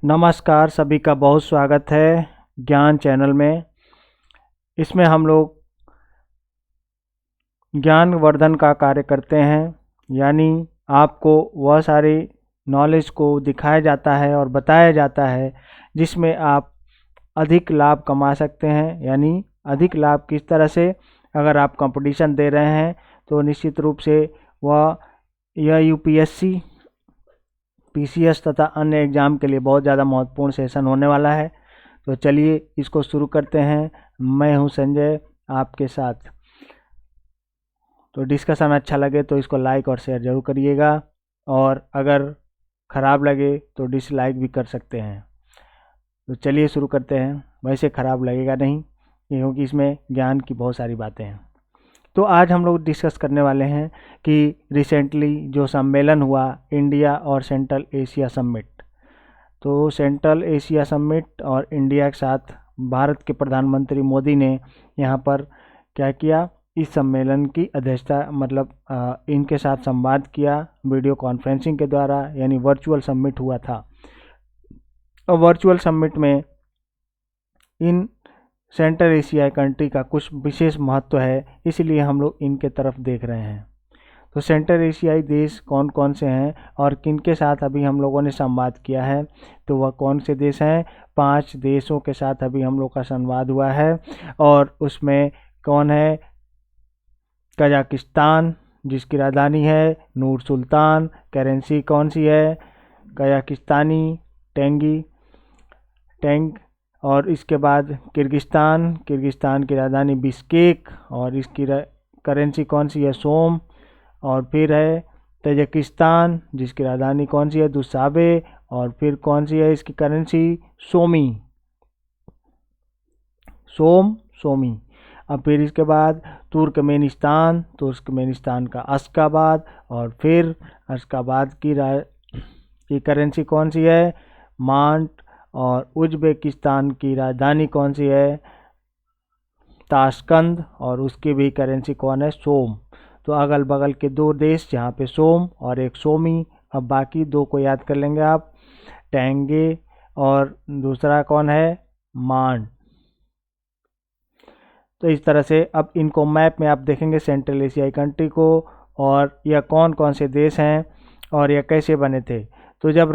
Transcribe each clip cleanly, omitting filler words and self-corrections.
नमस्कार, सभी का बहुत स्वागत है ज्ञान चैनल में। इसमें हम लोग ज्ञानवर्धन का कार्य करते हैं, यानी आपको वह सारी नॉलेज को दिखाया जाता है और बताया जाता है जिसमें आप अधिक लाभ कमा सकते हैं। यानी अधिक लाभ किस तरह से, अगर आप कंपटीशन दे रहे हैं तो निश्चित रूप से यह यूपीएससी, पीसीएस तथा अन्य एग्ज़ाम के लिए बहुत ज़्यादा महत्वपूर्ण सेशन होने वाला है। तो चलिए इसको शुरू करते हैं। मैं हूं संजय आपके साथ। तो डिस्कशन अच्छा लगे तो इसको लाइक और शेयर ज़रूर करिएगा, और अगर ख़राब लगे तो डिसलाइक भी कर सकते हैं। तो चलिए शुरू करते हैं। वैसे ख़राब लगेगा नहीं, क्योंकि इसमें ज्ञान की बहुत सारी बातें हैं। तो आज हम लोग डिस्कस करने वाले हैं कि रिसेंटली जो सम्मेलन हुआ, इंडिया और सेंट्रल एशिया समिट। तो सेंट्रल एशिया समिट और इंडिया के साथ भारत के प्रधानमंत्री मोदी ने यहाँ पर क्या किया, इस सम्मेलन की अध्यक्षता इनके साथ संवाद किया वीडियो कॉन्फ्रेंसिंग के द्वारा, यानी वर्चुअल समिट हुआ था। और वर्चुअल समिट में इन सेंट्रल एशियाई कंट्री का कुछ विशेष महत्व है, इसलिए हम लोग इनके तरफ देख रहे हैं। तो सेंट्रल एशियाई देश कौन कौन से हैं और किन के साथ अभी हम लोगों ने संवाद किया है, तो वह कौन से देश हैं? 5 देशों के साथ अभी हम लोग का संवाद हुआ है। और उसमें कौन है? कजाकिस्तान, जिसकी राजधानी है नूर सुल्तान। करेंसी कौन सी है? कजाकिस्तानी टेंग। और इसके बाद किर्गिस्तान की राजधानी बिश्केक, और इसकी करेंसी कौन सी है? सोम। और फिर है तजाकिस्तान, जिसकी राजधानी कौन सी है? दुशाबे। और फिर कौन सी है इसकी करेंसी? सोमी। अब फिर इसके बाद तुर्कमेनिस्तान का अशकाबाद। और फिर अशकाबाद की करेंसी कौन सी है? मांट। और उज्बेकिस्तान की राजधानी कौन सी है? ताशकंद। और उसकी भी करेंसी कौन है? सोम। तो अगल बगल के 2 देश जहाँ पे सोम और एक सोमी। अब बाकी 2 को याद कर लेंगे आप, टेंगे और दूसरा कौन है? मान। तो इस तरह से अब इनको मैप में आप देखेंगे सेंट्रल एशियाई कंट्री को, और यह कौन कौन से देश हैं और यह कैसे बने थे। तो जब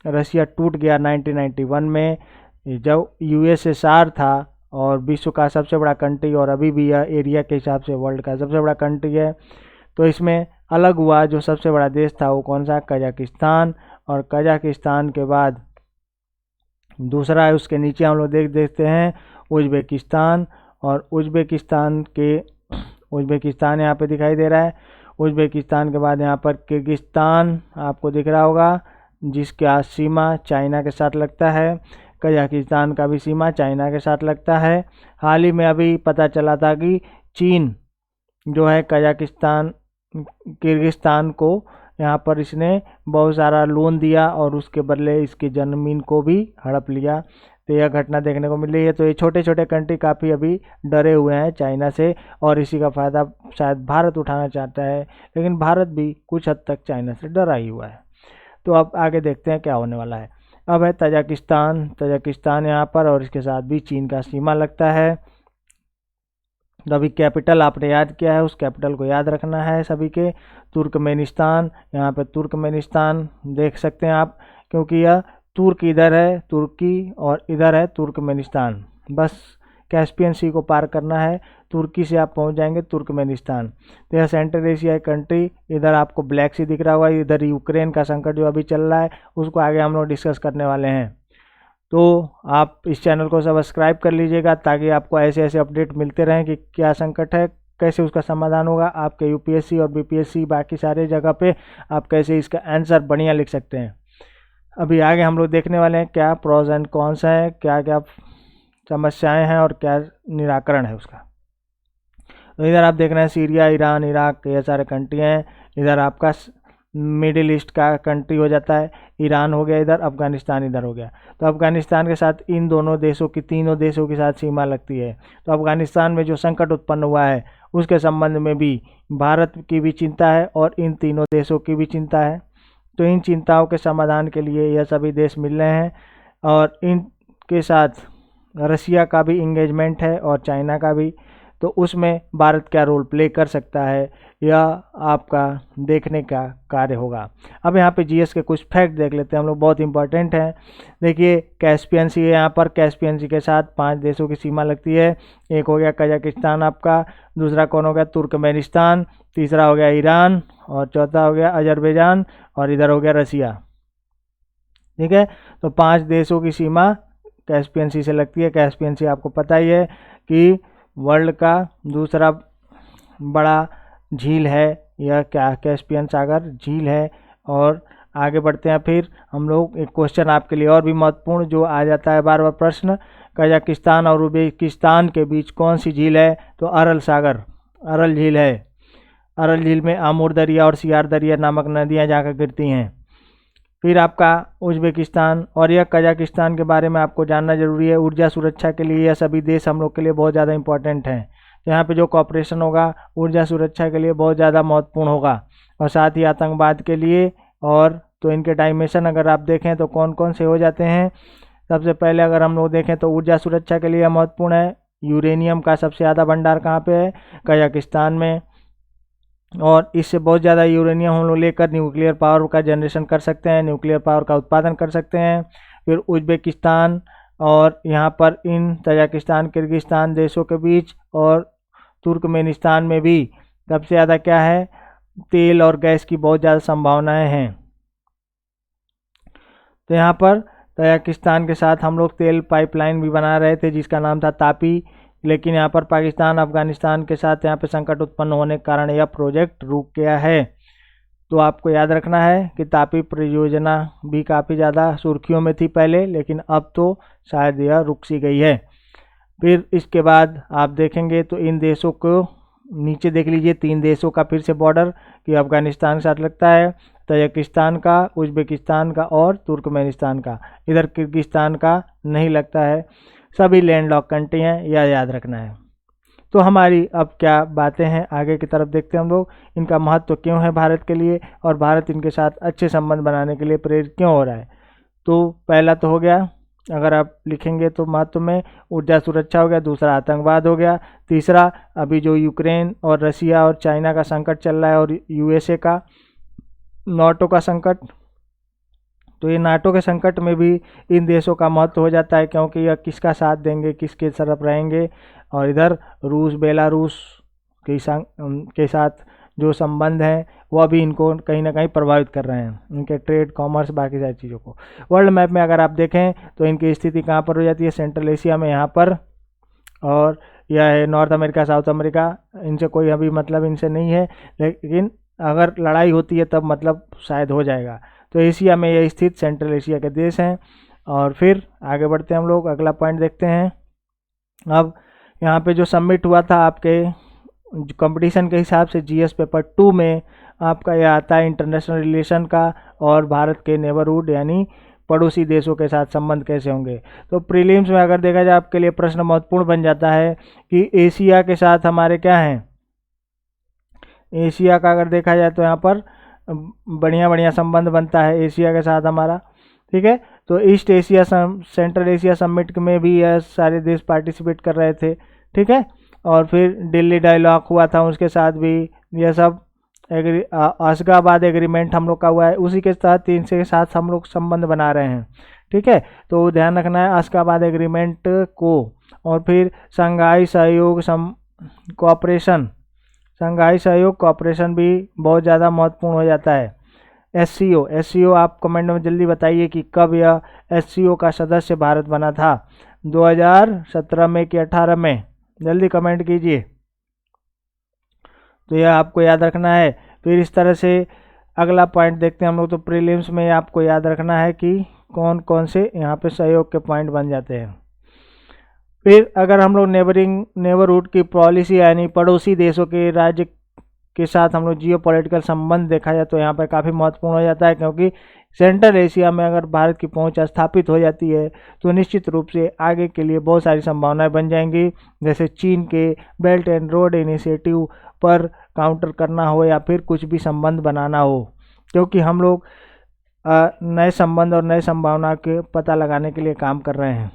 रसिया टूट गया 1991 में, जब यूएसएसआर था और विश्व का सबसे बड़ा कंट्री, और अभी भी यह एरिया के हिसाब से वर्ल्ड का सबसे बड़ा कंट्री है, तो इसमें अलग हुआ। जो सबसे बड़ा देश था वो कौन सा? कजाकिस्तान। और कजाकिस्तान के बाद दूसरा है, उसके नीचे हम लोग देखते हैं उज्बेकिस्तान। और उज्बेकिस्तान यहाँ पे दिखाई दे रहा है। उज्बेकिस्तान के बाद यहाँ पर किर्गिस्तान आपको दिख रहा होगा, जिसका सीमा चाइना के साथ लगता है। कजाकिस्तान का भी सीमा चाइना के साथ लगता है। हाल ही में अभी पता चला था कि चीन जो है किर्गिस्तान को यहाँ पर इसने बहुत सारा लोन दिया और उसके बदले इसकी ज़मीन को भी हड़प लिया। तो यह घटना देखने को मिल रही है। तो ये छोटे छोटे कंट्री काफ़ी अभी डरे हुए हैं चाइना से, और इसी का फ़ायदा शायद भारत उठाना चाहता है, लेकिन भारत भी कुछ हद तक चाइना से डरा ही हुआ है। तो अब आगे देखते हैं क्या होने वाला है। अब है तजाकिस्तान यहाँ पर, और इसके साथ भी चीन का सीमा लगता है। तो अभी कैपिटल आपने याद किया है, उस कैपिटल को याद रखना है सभी के। तुर्कमेनिस्तान, यहाँ पे तुर्कमेनिस्तान देख सकते हैं आप, क्योंकि यह तुर्क इधर है, तुर्की, और इधर है तुर्कमेनिस्तान। बस कैस्पियन सी को पार करना है, तुर्की से आप पहुंच जाएंगे तुर्कमेनिस्तान। तो यह सेंट्रल एशियाई कंट्री, इधर आपको ब्लैक सी दिख रहा होगा, इधर यूक्रेन का संकट जो अभी चल रहा है, उसको आगे हम लोग डिस्कस करने वाले हैं। तो आप इस चैनल को सब्सक्राइब कर लीजिएगा, ताकि आपको ऐसे ऐसे अपडेट मिलते रहें कि क्या संकट है, कैसे उसका समाधान होगा। आपके यूपीएससी और बीपीएससी बाकी सारे जगह पे आप कैसे इसका आंसर बढ़िया लिख सकते हैं। अभी आगे हम लोग देखने वाले हैं क्या प्रोज एंड कॉन्स हैं, क्या क्या समस्याएं हैं और क्या निराकरण है उसका। तो इधर आप देख रहे हैं सीरिया, ईरान, इराक, ये सारे कंट्री हैं। इधर आपका मिडिल ईस्ट का कंट्री हो जाता है, ईरान हो गया इधर, अफगानिस्तान इधर हो गया। तो अफगानिस्तान के साथ इन दोनों देशों की, तीनों देशों के साथ सीमा लगती है। तो अफगानिस्तान में जो संकट उत्पन्न हुआ है उसके संबंध में भी भारत की भी चिंता है और इन तीनों देशों की भी चिंता है। तो इन चिंताओं के समाधान के लिए यह सभी देश मिल रहे हैं और इनके साथ रसिया का भी इंगेजमेंट है और चाइना का भी। तो उसमें भारत क्या रोल प्ले कर सकता है, यह आपका देखने का कार्य होगा। अब यहाँ पे जीएस के कुछ फैक्ट देख लेते हैं हम लोग, बहुत इंपॉर्टेंट हैं। देखिए कैस्पियन सी है, यहाँ पर कैस्पियन सी के साथ 5 देशों की सीमा लगती है। एक हो गया कजाकिस्तान आपका, दूसरा कौन हो गया तुर्कमेनिस्तान, तीसरा हो गया ईरान और चौथा हो गया अजरबैजान और इधर हो गया रसिया। ठीक है, तो 5 देशों की सीमा कैस्पियन सी से लगती है। कैस्पियन सी आपको पता ही है कि वर्ल्ड का दूसरा बड़ा झील है, यह क्या कैस्पियन सागर झील है। और आगे बढ़ते हैं, फिर हम लोग एक क्वेश्चन आपके लिए और भी महत्वपूर्ण जो आ जाता है बार बार प्रश्न, कजाकिस्तान और उज्बेकिस्तान के बीच कौन सी झील है, तो अरल सागर, अरल झील है। अरल झील में आमूर दरिया और सियार दरिया नामक नदियां जाकर गिरती हैं। फिर आपका उज्बेकिस्तान और यह कजाकिस्तान के बारे में आपको जानना जरूरी है। ऊर्जा सुरक्षा के लिए यह सभी देश हम लोग के लिए बहुत ज़्यादा इंपॉर्टेंट हैं। यहाँ पे जो कॉपरेशन होगा ऊर्जा सुरक्षा के लिए बहुत ज़्यादा महत्वपूर्ण होगा और साथ ही आतंकवाद के लिए। और तो इनके डायमेंशन अगर आप देखें तो कौन कौन से हो जाते हैं। सबसे पहले अगर हम लोग देखें तो ऊर्जा सुरक्षा के लिए महत्वपूर्ण है। यूरेनियम का सबसे ज़्यादा भंडार कहाँ पे है, कजाकिस्तान में, और इससे बहुत ज़्यादा यूरेनियम हम लोग लेकर न्यूक्लियर पावर का जनरेशन कर सकते हैं, न्यूक्लियर पावर का उत्पादन कर सकते हैं। फिर उज्बेकिस्तान और यहाँ पर इन तजाकिस्तान किर्गिस्तान देशों के बीच और तुर्कमेनिस्तान में भी सबसे ज़्यादा क्या है, तेल और गैस की बहुत ज़्यादा संभावनाएं हैं। तो यहाँ पर तजाकिस्तान के साथ हम लोग तेल पाइपलाइन भी बना रहे थे जिसका नाम था तापी, लेकिन यहाँ पर पाकिस्तान अफगानिस्तान के साथ यहाँ पे संकट उत्पन्न होने के कारण यह प्रोजेक्ट रुक गया है। तो आपको याद रखना है कि तापी परियोजना भी काफ़ी ज़्यादा सुर्खियों में थी पहले, लेकिन अब तो शायद यह रुक सी गई है। फिर इसके बाद आप देखेंगे तो इन देशों को नीचे देख लीजिए, 3 देशों का फिर से बॉर्डर कि अफगानिस्तान के साथ लगता है, तजाकिस्तान का, उज्बेकिस्तान का और तुर्कमेनिस्तान का। इधर किर्गिस्तान का नहीं लगता है। सभी लैंडलॉक कंट्री हैं, यह याद रखना है। तो हमारी अब क्या बातें हैं, आगे की तरफ देखते हैं हम लोग। इनका महत्व क्यों है भारत के लिए और भारत इनके साथ अच्छे संबंध बनाने के लिए प्रेरित क्यों हो रहा है। तो पहला तो हो गया, अगर आप लिखेंगे तो महत्व में ऊर्जा सुरक्षा हो गया, दूसरा आतंकवाद हो गया, तीसरा अभी जो यूक्रेन और रसिया और चाइना का संकट चल रहा है और यूएसए का नाटो का संकट। तो ये नाटो के संकट में भी इन देशों का महत्व हो जाता है क्योंकि यह किसका साथ देंगे, किसके तरफ रहेंगे। और इधर रूस बेलारूस के साथ जो संबंध हैं वह भी इनको कहीं ना कहीं प्रभावित कर रहे हैं, इनके ट्रेड, कॉमर्स, बाकी सारी चीज़ों को। वर्ल्ड मैप में अगर आप देखें तो इनकी स्थिति कहाँ पर हो जाती है, सेंट्रल एशिया में यहाँ पर, और यह है नॉर्थ अमेरिका, साउथ अमेरिका। इनसे कोई अभी मतलब इनसे नहीं है, लेकिन अगर लड़ाई होती है तब मतलब शायद हो जाएगा। तो एशिया में ये स्थित सेंट्रल एशिया के देश हैं। और फिर आगे बढ़ते हैं हम लोग, अगला पॉइंट देखते हैं। अब यहाँ पे जो सबमिट हुआ था आपके कंपटीशन के हिसाब से जीएस पेपर 2 में आपका यह आता है इंटरनेशनल रिलेशन का और भारत के नेबरहुड यानी पड़ोसी देशों के साथ संबंध कैसे होंगे। तो प्रीलिम्स में अगर देखा जाए आपके लिए प्रश्न महत्वपूर्ण बन जाता है कि एशिया के साथ हमारे क्या हैं, एशिया का अगर देखा जाए तो यहाँ पर बढ़िया बढ़िया संबंध बनता है एशिया के साथ हमारा। ठीक है, तो east Asia central Asia summit में भी यह सारे देश पार्टिसिपेट कर रहे थे। ठीक है, और फिर दिल्ली डायलॉग हुआ था उसके साथ भी, यह सब अशगाबाद एग्रीमेंट हम लोग का हुआ है, उसी के साथ इनके साथ हम लोग संबंध बना रहे हैं। ठीक है, तो ध्यान रखना है अशगाबाद एग्रीमेंट को। और फिर शंघाई सहयोग कोऑपरेशन, शंघाई सहयोग कोऑपरेशन भी बहुत ज़्यादा महत्वपूर्ण हो जाता है। एससीओ आप कमेंट में जल्दी बताइए कि कब यह एससीओ का सदस्य भारत बना था, 2017 में कि 18 में, जल्दी कमेंट कीजिए। तो यह आपको याद रखना है। फिर इस तरह से अगला पॉइंट देखते हैं हम लोग। तो प्रीलिम्स में आपको याद रखना है कि कौन कौन से यहाँ पे सहयोग के पॉइंट बन जाते हैं। फिर अगर हम लोग नेबरहुड की पॉलिसी यानी पड़ोसी देशों के राज्य के साथ हम लोग जियो पॉलिटिकल संबंध देखा जाए तो यहाँ पर काफ़ी महत्वपूर्ण हो जाता है, क्योंकि सेंट्रल एशिया में अगर भारत की पहुंच स्थापित हो जाती है तो निश्चित रूप से आगे के लिए बहुत सारी संभावनाएं बन जाएंगी, जैसे चीन के बेल्ट एंड रोड इनिशिएटिव पर काउंटर करना हो या फिर कुछ भी संबंध बनाना हो। क्योंकि हम लोग नए संबंध और नए संभावना के पता लगाने के लिए काम कर रहे हैं।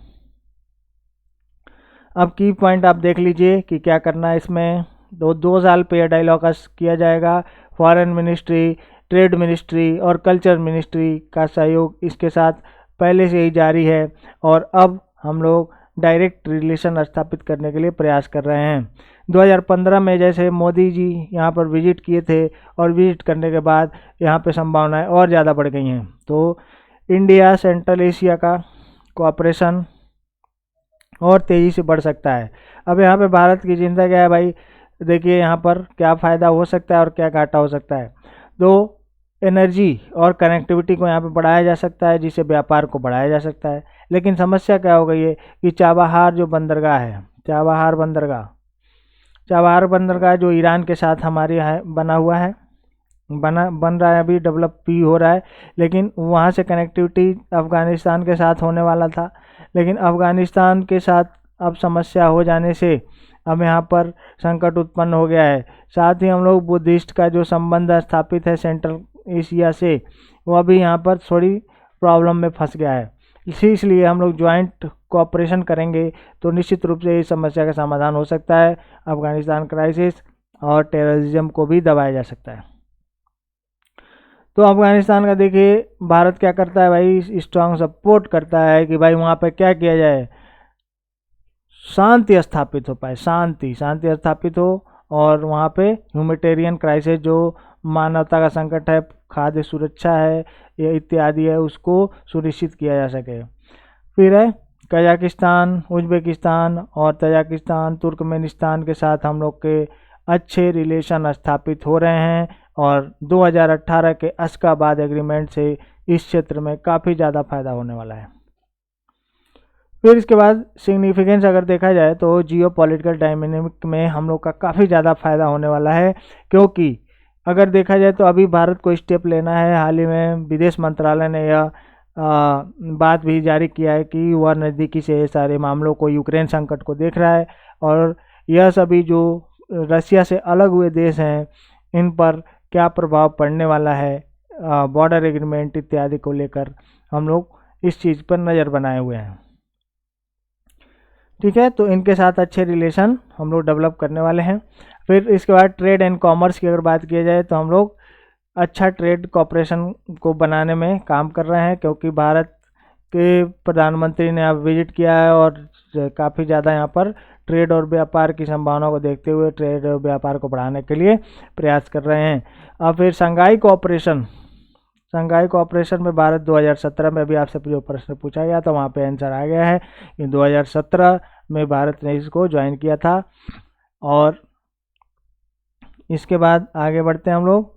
अब की पॉइंट आप देख लीजिए कि क्या करना है इसमें। 2 साल पे डायलॉग किया जाएगा। फॉरेन मिनिस्ट्री, ट्रेड मिनिस्ट्री और कल्चर मिनिस्ट्री का सहयोग इसके साथ पहले से ही जारी है और अब हम लोग डायरेक्ट रिलेशन स्थापित करने के लिए प्रयास कर रहे हैं। 2015 में जैसे मोदी जी यहाँ पर विजिट किए थे और विजिट करने के बाद यहाँ पे संभावनाएं और ज़्यादा बढ़ गई हैं। तो इंडिया सेंट्रल एशिया का कोऑपरेशन और तेज़ी से बढ़ सकता है। अब यहाँ पे भारत की चिंता क्या है भाई, देखिए यहाँ पर क्या फ़ायदा हो सकता है और क्या घाटा हो सकता है। तो एनर्जी और कनेक्टिविटी को यहाँ पे बढ़ाया जा सकता है, जिससे व्यापार को बढ़ाया जा सकता है। लेकिन समस्या क्या हो गई है कि चाबहार जो बंदरगाह है, चाबहार बंदरगाह जो ईरान के साथ हमारे यहाँ बना हुआ है, बन रहा है, अभी डेवलप भी हो रहा है, लेकिन वहाँ से कनेक्टिविटी अफ़गानिस्तान के साथ होने वाला था। लेकिन अफ़गानिस्तान के साथ अब समस्या हो जाने से अब यहाँ पर संकट उत्पन्न हो गया है। साथ ही हम लोग बुद्धिस्ट का जो संबंध स्थापित है सेंट्रल एशिया से, वह भी यहाँ पर थोड़ी प्रॉब्लम में फंस गया है। इसलिए हम लोग ज्वाइंट कोऑपरेशन करेंगे तो निश्चित रूप से इस समस्या का समाधान हो सकता है। अफ़गानिस्तान क्राइसिस और टेररिज्म को भी दबाया जा सकता है। तो अफ़गानिस्तान का देखिए भारत क्या करता है भाई, स्ट्रांग सपोर्ट करता है कि भाई वहाँ पे क्या किया जाए, शांति स्थापित हो पाए, शांति स्थापित हो और वहाँ पे ह्यूमैनिटेरियन क्राइसिस जो मानवता का संकट है, खाद्य सुरक्षा है, ये इत्यादि है, उसको सुनिश्चित किया जा सके। फिर है कजाकिस्तान, उज्बेकिस्तान और तजाकिस्तान, तुर्कमेनिस्तान के साथ हम लोग के अच्छे रिलेशन स्थापित हो रहे हैं और 2018 के अशकाबाद एग्रीमेंट से इस क्षेत्र में काफ़ी ज़्यादा फायदा होने वाला है। फिर इसके बाद सिग्निफिकेंस अगर देखा जाए तो जियो पॉलिटिकल डायनामिक में हम लोग का काफ़ी ज़्यादा फायदा होने वाला है, क्योंकि अगर देखा जाए तो अभी भारत को स्टेप लेना है। हाल ही में विदेश मंत्रालय ने यह बात भी जारी किया है कि वह नज़दीकी से सारे मामलों को, यूक्रेन संकट को देख रहा है और यह सभी जो रसिया से अलग हुए देश हैं, इन पर क्या प्रभाव पड़ने वाला है, बॉर्डर एग्रीमेंट इत्यादि को लेकर हम लोग इस चीज़ पर नज़र बनाए हुए हैं। ठीक है, तो इनके साथ अच्छे रिलेशन हम लोग डेवलप करने वाले हैं। फिर इसके बाद ट्रेड एंड कॉमर्स की अगर बात की जाए तो हम लोग अच्छा ट्रेड कॉपरेशन को बनाने में काम कर रहे हैं, क्योंकि भारत के प्रधानमंत्री ने अब विजिट किया है और काफ़ी ज़्यादा यहाँ पर ट्रेड और व्यापार की संभावना को देखते हुए ट्रेड और व्यापार को बढ़ाने के लिए प्रयास कर रहे हैं। अब फिर शंघाई कोऑपरेशन में भारत 2017 में, अभी आपसे जो प्रश्न पूछा गया था वहाँ पे आंसर आ गया है कि 2017 में भारत ने इसको ज्वाइन किया था। और इसके बाद आगे बढ़ते हैं हम लोग।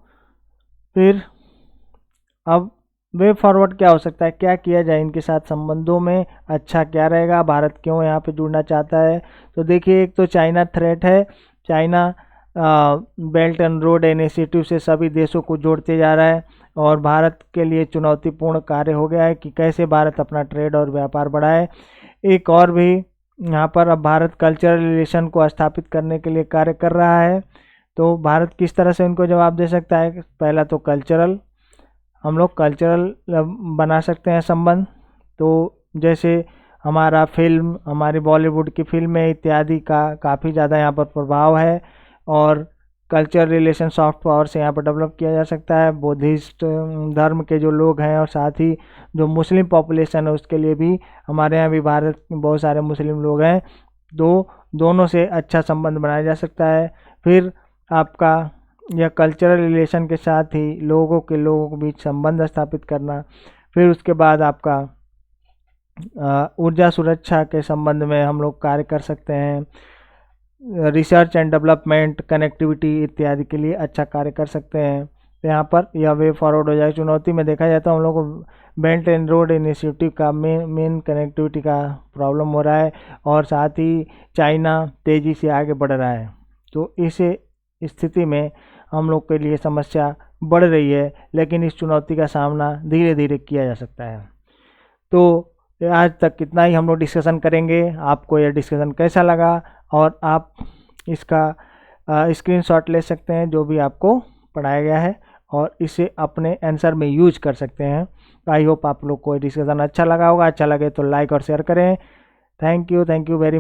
फिर अब वे फॉरवर्ड क्या हो सकता है, क्या किया जाए इनके साथ संबंधों में, अच्छा क्या रहेगा, भारत क्यों यहाँ पे जुड़ना चाहता है। तो देखिए, एक तो चाइना थ्रेट है। China belt and road initiative से सभी देशों को जोड़ते जा रहा है और भारत के लिए चुनौतीपूर्ण कार्य हो गया है कि कैसे भारत अपना ट्रेड और व्यापार बढ़ाए। एक और भी यहाँ पर अब भारत कल्चरल रिलेशन को स्थापित करने के लिए कार्य कर रहा है। तो भारत किस तरह से उनको जवाब दे सकता है, पहला तो हम लोग कल्चरल बना सकते हैं संबंध। तो जैसे हमारा फिल्म, हमारी बॉलीवुड की फिल्में इत्यादि का काफ़ी ज़्यादा यहाँ पर प्रभाव है और कल्चर रिलेशन सॉफ्ट पावर से यहाँ पर डेवलप किया जा सकता है। बुद्धिस्ट धर्म के जो लोग हैं और साथ ही जो मुस्लिम पॉपुलेशन है उसके लिए भी, हमारे यहाँ भी भारत में बहुत सारे मुस्लिम लोग हैं, तो दोनों से अच्छा संबंध बनाया जा सकता है। फिर आपका यह कल्चरल रिलेशन के साथ ही लोगों के बीच संबंध स्थापित करना। फिर उसके बाद आपका ऊर्जा सुरक्षा के संबंध में हम लोग कार्य कर सकते हैं। रिसर्च एंड डेवलपमेंट, कनेक्टिविटी इत्यादि के लिए अच्छा कार्य कर सकते हैं। तो यहाँ पर यह वे फॉरवर्ड हो जाए। चुनौती में देखा जाए तो हम लोग को बेल्ट एंड रोड इनिशिएटिव का मेन कनेक्टिविटी का प्रॉब्लम हो रहा है और साथ ही चाइना तेज़ी से आगे बढ़ रहा है। तो इस स्थिति में हम लोग के लिए समस्या बढ़ रही है, लेकिन इस चुनौती का सामना धीरे धीरे किया जा सकता है। तो आज तक कितना ही हम लोग डिस्कशन करेंगे। आपको यह डिस्कशन कैसा लगा और आप इसका स्क्रीनशॉट ले सकते हैं जो भी आपको पढ़ाया गया है और इसे अपने आंसर में यूज कर सकते हैं। आई होप आप लोग को डिस्कशन अच्छा लगा होगा। अच्छा लगे तो लाइक और शेयर करें। Thank you very